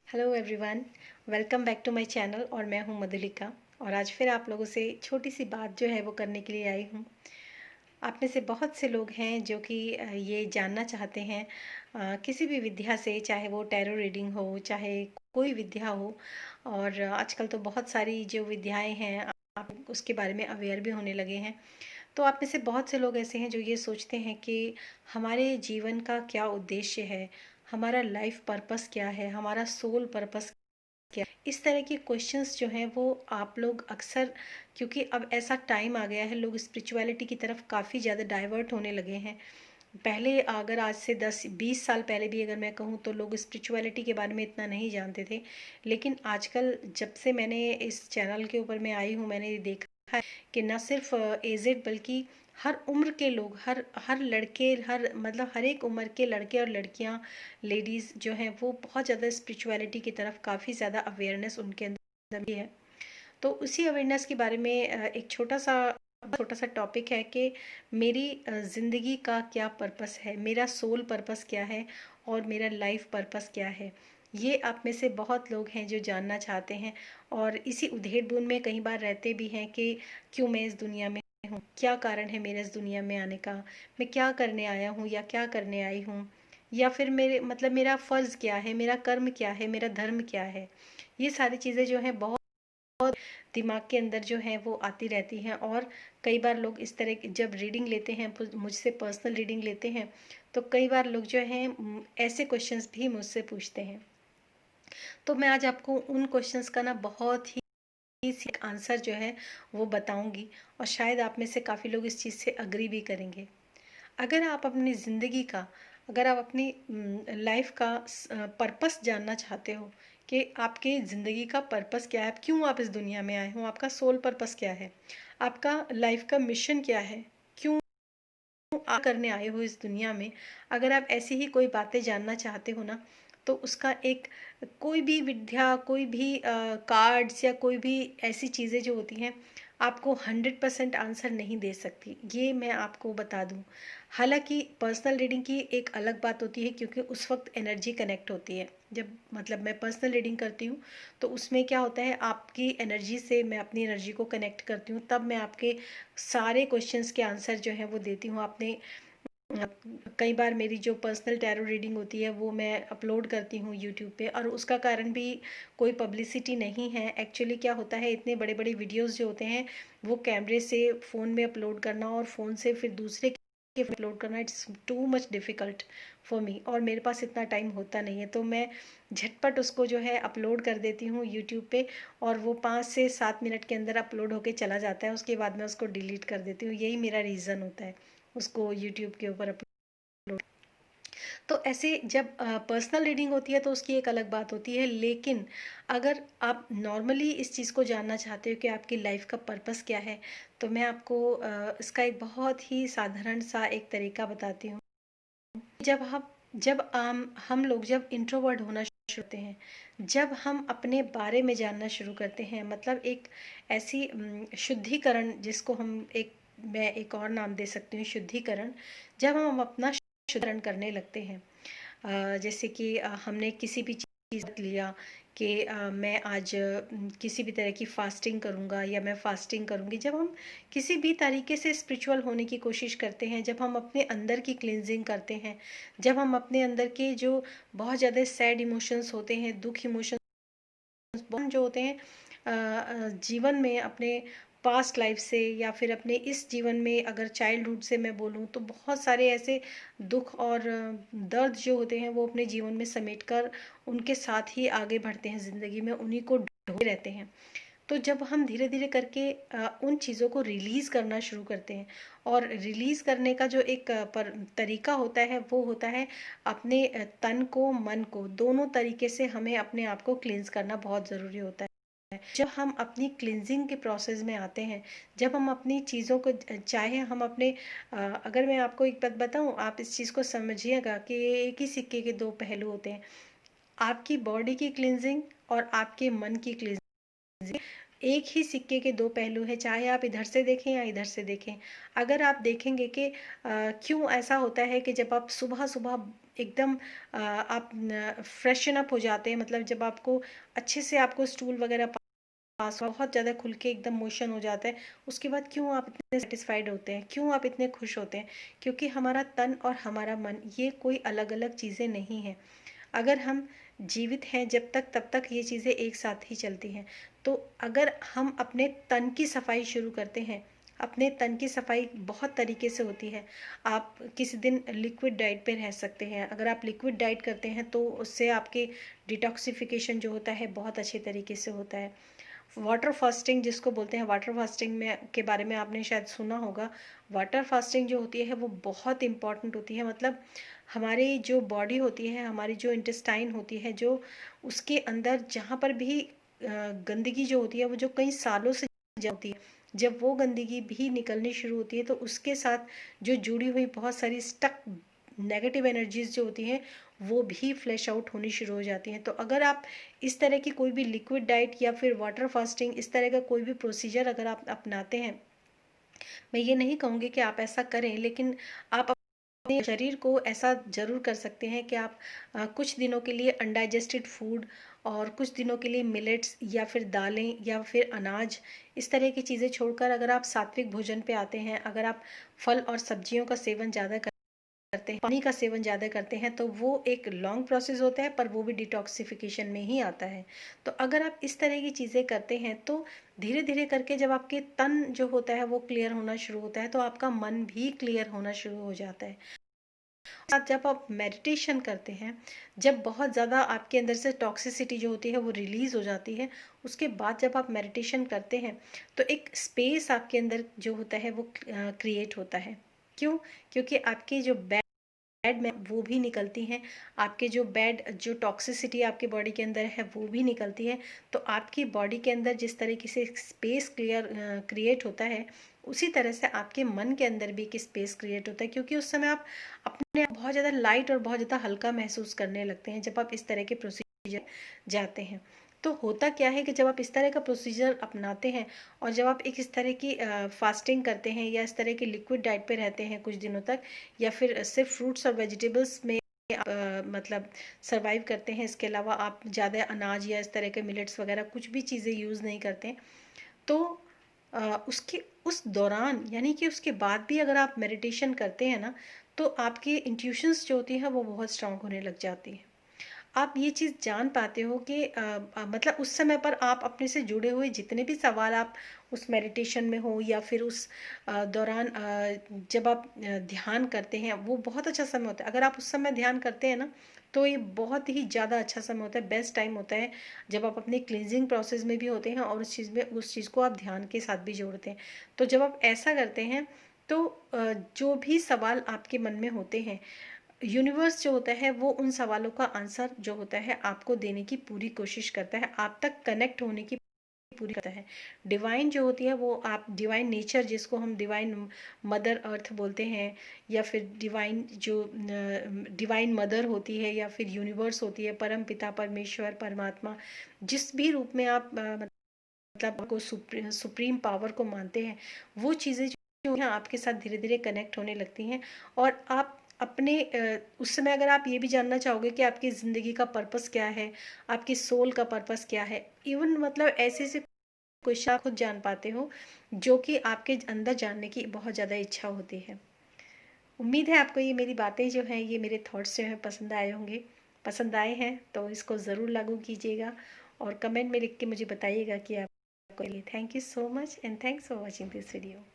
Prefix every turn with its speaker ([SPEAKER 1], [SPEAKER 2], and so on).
[SPEAKER 1] Hello everyone, welcome back to my channel. और मैं हूं मधुलिका। और आज फिर आप लोगों से छोटी सी बात जो है वो करने के लिए आई हूं। आप में से बहुत से लोग हैं जो कि ये जानना चाहते हैं किसी भी विद्या से, चाहे वो टैरो रीडिंग हो, चाहे कोई विद्या हो। और आजकल तो बहुत सारी जो विद्याएं हैं आप उसके बारे में अवेयर भी होने लगे हैं। तो आप में से बहुत से लोग ऐसे हैं जो ये सोचते हैं कि हमारे जीवन का क्या उद्देश्य है, हमारा लाइफ पर्पस क्या है, हमारा सोल पर्पस क्या। इस तरह के क्वेश्चंस जो हैं वो आप लोग अक्सर, क्योंकि अब ऐसा टाइम आ गया है, लोग स्पिरिचुअलिटी की तरफ काफ़ी ज़्यादा डाइवर्ट होने लगे हैं। पहले अगर आज से 10-20 साल पहले भी अगर मैं कहूँ तो लोग स्पिरिचुअलिटी के बारे में इतना नहीं जानते थे। लेकिन आजकल जब से मैंने इस चैनल के ऊपर मैं आई हूँ, मैंने देखा है कि न सिर्फ एजेड बल्कि हर उम्र के लोग, हर हर लड़के, हर मतलब हर एक उम्र के लड़के और लड़कियां, लेडीज़ जो हैं वो बहुत ज़्यादा स्पिरिचुअलिटी की तरफ काफ़ी ज़्यादा अवेयरनेस उनके अंदर भी है। तो उसी अवेयरनेस के बारे में एक छोटा सा टॉपिक है कि मेरी ज़िंदगी का क्या पर्पस है, मेरा सोल पर्पस क्या है और मेरा लाइफ पर्पस क्या है। ये आप में से बहुत लोग हैं जो जानना चाहते हैं और इसी उधेड़-बुन में कई बार रहते भी हैं कि क्यों मैं इस दुनिया में हूँ, क्या कारण है मेरे इस दुनिया में आने का, मैं क्या करने आया हूँ या क्या करने आई हूँ, या फिर मेरे मतलब मेरा फ़र्ज़ क्या है, मेरा कर्म क्या है, मेरा धर्म क्या है। ये सारी चीज़ें जो हैं बहुत दिमाग के अंदर जो है वो आती रहती हैं। और कई बार लोग इस तरह की जब रीडिंग लेते हैं, मुझसे पर्सनल रीडिंग लेते हैं, तो कई बार लोग जो हैं ऐसे क्वेश्चंस भी मुझसे पूछते हैं। तो मैं आज आपको उन क्वेश्चंस का ना बहुत ही आंसर जो है वो बताऊंगी। और शायद आप में से काफ़ी लोग इस चीज़ से अग्री भी करेंगे। अगर आप अपनी ज़िंदगी का, अगर आप अपनी लाइफ का पर्पस जानना चाहते हो कि आपकी ज़िंदगी का पर्पस क्या है, क्यों आप इस दुनिया में आए हो, आपका सोल पर्पस क्या है, आपका लाइफ का मिशन क्या है, क्यों आप करने आए हो इस दुनिया में। अगर आप ऐसी ही कोई बातें जानना चाहते हो ना, तो उसका एक कोई भी विद्या, कोई भी कार्ड्स या कोई भी ऐसी चीज़ें जो होती हैं आपको 100% आंसर नहीं दे सकती, ये मैं आपको बता दूं। हालांकि पर्सनल रीडिंग की एक अलग बात होती है, क्योंकि उस वक्त एनर्जी कनेक्ट होती है। जब मतलब मैं पर्सनल रीडिंग करती हूँ तो उसमें क्या होता है, आपकी एनर्जी से मैं अपनी एनर्जी को कनेक्ट करती हूँ, तब मैं आपके सारे क्वेश्चंस के आंसर जो है वो देती हूँ। आपने कई बार मेरी जो पर्सनल टैरो रीडिंग होती है वो मैं अपलोड करती हूँ यूट्यूब पे, और उसका कारण भी कोई पब्लिसिटी नहीं है। एक्चुअली क्या होता है, इतने बड़े बड़े वीडियोस जो होते हैं वो कैमरे से फ़ोन में अपलोड करना और फ़ोन से फिर दूसरे के अपलोड करना, it's too much difficult for me, और मेरे पास इतना टाइम होता नहीं है। तो मैं झटपट उसको जो है अपलोड कर देती हूँ यूट्यूब पे, और वो 5 से 7 मिनट के अंदर अपलोड होके चला जाता है। उसके बाद मैं उसको डिलीट कर देती हूँ। यही मेरा रीज़न होता है उसको यूट्यूब के ऊपर अपलोड। तो ऐसे जब पर्सनल रीडिंग होती है तो उसकी एक अलग बात होती है। लेकिन अगर आप नॉर्मली इस चीज़ को जानना चाहते हो कि आपकी लाइफ का पर्पस क्या है, तो मैं आपको इसका एक बहुत ही साधारण सा एक तरीका बताती हूँ। जब हम लोग जब इंट्रोवर्ट होना शुरू करते हैं, जब हम अपने बारे में जानना शुरू करते हैं, मतलब एक ऐसी शुद्धिकरण, जिसको हम एक, मैं एक और नाम दे सकती हूँ शुद्धिकरण। जब हम अपना शुद्धिकरण करने लगते हैं, जैसे कि हमने किसी भी चीज़ लिया कि मैं आज किसी भी तरह की फास्टिंग करूँगा या मैं फास्टिंग करूँगी। जब हम किसी भी तरीके से स्पिरिचुअल होने की कोशिश करते हैं, जब हम अपने अंदर की क्लींजिंग करते हैं, जब हम अपने अंदर के जो बहुत ज़्यादा सैड इमोशंस होते हैं, दुख इमोशंस जो होते हैं जीवन में, अपने पास्ट लाइफ से या फिर अपने इस जीवन में, अगर चाइल्डहुड से मैं बोलूँ तो बहुत सारे ऐसे दुख और दर्द जो होते हैं वो अपने जीवन में समेट कर उनके साथ ही आगे बढ़ते हैं ज़िंदगी में, उन्हीं को ढोए रहते हैं। तो जब हम धीरे धीरे करके उन चीज़ों को रिलीज़ करना शुरू करते हैं, और रिलीज़ करने का जो एक तरीका होता है वो होता है अपने तन को, मन को, दोनों तरीके से हमें अपने आप को क्लींस करना बहुत ज़रूरी होता है। जब हम अपनी क्लींजिंग के प्रोसेस में आते हैं, जब हम अपनी चीज़ों को चाहे हम अपने अगर मैं आपको एक बात बताऊं, आप इस चीज़ को समझिएगा कि एक ही सिक्के के दो पहलू होते हैं। आपकी बॉडी की क्लींजिंग और आपके मन की क्लींजिंग एक ही सिक्के के दो पहलू हैं, चाहे आप इधर से देखें या इधर से देखें। अगर आप देखेंगे कि क्यों ऐसा होता है कि जब आप सुबह सुबह एकदम आप फ्रेशन अप हो जाते हैं, मतलब जब आपको अच्छे से आपको स्टूल वगैरह पास बहुत ज़्यादा खुल के एकदम मोशन हो जाता है, उसके बाद क्यों आप इतने सेटिस्फाइड होते हैं, क्यों आप इतने खुश होते हैं? क्योंकि हमारा तन और हमारा मन ये कोई अलग अलग चीज़ें नहीं हैं। अगर हम जीवित हैं जब तक, तब तक ये चीज़ें एक साथ ही चलती हैं। तो अगर हम अपने तन की सफाई शुरू करते हैं, अपने तन की सफाई बहुत तरीके से होती है। आप किसी दिन लिक्विड डाइट पे रह सकते हैं। अगर आप लिक्विड डाइट करते हैं तो उससे आपके डिटॉक्सिफिकेशन जो होता है बहुत अच्छे तरीके से होता है। वाटर फास्टिंग जिसको बोलते हैं, वाटर फास्टिंग में के बारे में आपने शायद सुना होगा। वाटर फास्टिंग जो होती है वो बहुत इम्पॉर्टेंट होती है। मतलब हमारी जो बॉडी होती है, हमारी जो इंटेस्टाइन होती है, जो उसके अंदर जहाँ पर भी गंदगी जो होती है वो जो कई सालों से जमा होती है, जब वो गंदगी भी निकलनी शुरू होती है तो उसके साथ जो जुड़ी हुई बहुत सारी स्टक नेगेटिव एनर्जीज जो होती हैं वो भी फ्लैश आउट होनी शुरू हो जाती हैं। तो अगर आप इस तरह की कोई भी लिक्विड डाइट या फिर वाटर फास्टिंग, इस तरह का कोई भी प्रोसीजर अगर आप अपनाते हैं, मैं ये नहीं कहूँगी कि आप ऐसा करें, लेकिन आप अपने शरीर को ऐसा ज़रूर कर सकते हैं कि आप कुछ दिनों के लिए अनडाइजेस्टेड फूड और कुछ दिनों के लिए मिलेट्स या फिर दालें या फिर अनाज, इस तरह की चीज़ें छोड़कर अगर आप सात्विक भोजन पे आते हैं, अगर आप फल और सब्जियों का सेवन ज़्यादा करते हैं, पानी का सेवन ज़्यादा करते हैं, तो वो एक लॉन्ग प्रोसेस होता है, पर वो भी डिटॉक्सिफिकेशन में ही आता है। तो अगर आप इस तरह की चीज़ें करते हैं तो धीरे धीरे करके जब आपके तन जो होता है वो क्लियर होना शुरू होता है, तो आपका मन भी क्लियर होना शुरू हो जाता है। साथ जब आप मेडिटेशन करते हैं, जब बहुत ज़्यादा आपके अंदर से टॉक्सिसिटी जो होती है वो रिलीज़ हो जाती है, उसके बाद जब आप मेडिटेशन करते हैं तो एक स्पेस आपके अंदर जो होता है वो क्रिएट होता है। क्यों? क्योंकि आपके जो बैड में वो भी निकलती हैं, आपके जो बैड जो टॉक्सिसिटी आपके बॉडी के अंदर है वो भी निकलती है। तो आपकी बॉडी के अंदर जिस तरीके से एक स्पेस क्रिएट होता है, उसी तरह से आपके मन के अंदर भी एक स्पेस क्रिएट होता है, क्योंकि उस समय आप अपने आप बहुत ज़्यादा लाइट और बहुत ज़्यादा हल्का महसूस करने लगते हैं जब आप इस तरह के प्रोसीजर जाते हैं। तो होता क्या है कि जब आप इस तरह का प्रोसीजर अपनाते हैं और जब आप एक इस तरह की फास्टिंग करते हैं या इस तरह की लिक्विड डाइट पे रहते हैं कुछ दिनों तक, या फिर सिर्फ फ्रूट्स और वेजिटेबल्स में आप मतलब सरवाइव करते हैं, इसके अलावा आप ज़्यादा अनाज या इस तरह के मिलेट्स वगैरह कुछ भी चीज़ें यूज़ नहीं करते, तो उसके उस दौरान यानी कि उसके बाद भी अगर आप मेडिटेशन करते हैं ना, तो आपकी इंट्यूशंस जो होती हैं वो बहुत स्ट्रांग होने लग जाती हैं। आप ये चीज़ जान पाते हो कि मतलब उस समय पर आप अपने से जुड़े हुए जितने भी सवाल आप उस मेडिटेशन में हो या फिर उस दौरान जब आप ध्यान करते हैं, वो बहुत अच्छा समय होता है। अगर आप उस समय ध्यान करते हैं ना, तो ये बहुत ही ज़्यादा अच्छा समय होता है, बेस्ट टाइम होता है, जब आप अपनी क्लींजिंग प्रोसेस में भी होते हैं और उस चीज़ को आप ध्यान के साथ भी जोड़ते हैं। तो जब आप ऐसा करते हैं तो जो भी सवाल आपके मन में होते हैं, यूनिवर्स जो होता है वो उन सवालों का आंसर जो होता है आपको देने की पूरी कोशिश करता है, आप तक कनेक्ट होने की पूरी करता है। डिवाइन जो होती है वो, आप डिवाइन नेचर जिसको हम डिवाइन मदर अर्थ बोलते हैं, या फिर डिवाइन जो डिवाइन मदर होती है, या फिर यूनिवर्स होती है, परम पिता परमेश्वर परमात्मा, जिस भी रूप में आप मतलब को सुप्रीम पावर को मानते हैं, वो चीज़ें जो हैं आपके साथ धीरे धीरे कनेक्ट होने लगती हैं। और आप अपने उस समय अगर आप ये भी जानना चाहोगे कि आपकी ज़िंदगी का पर्पस क्या है, आपकी सोल का पर्पस क्या है, इवन मतलब ऐसे ऐसे क्वेश्चन आप खुद जान पाते हो जो कि आपके अंदर जानने की बहुत ज़्यादा इच्छा होती है। उम्मीद है आपको ये मेरी बातें जो हैं, ये मेरे थॉट्स जो हैं पसंद आए होंगे। पसंद आए हैं तो इसको ज़रूर लागू कीजिएगा और कमेंट में लिख के मुझे बताइएगा कि आपको ये। Thank you so much and thanks for watching this video.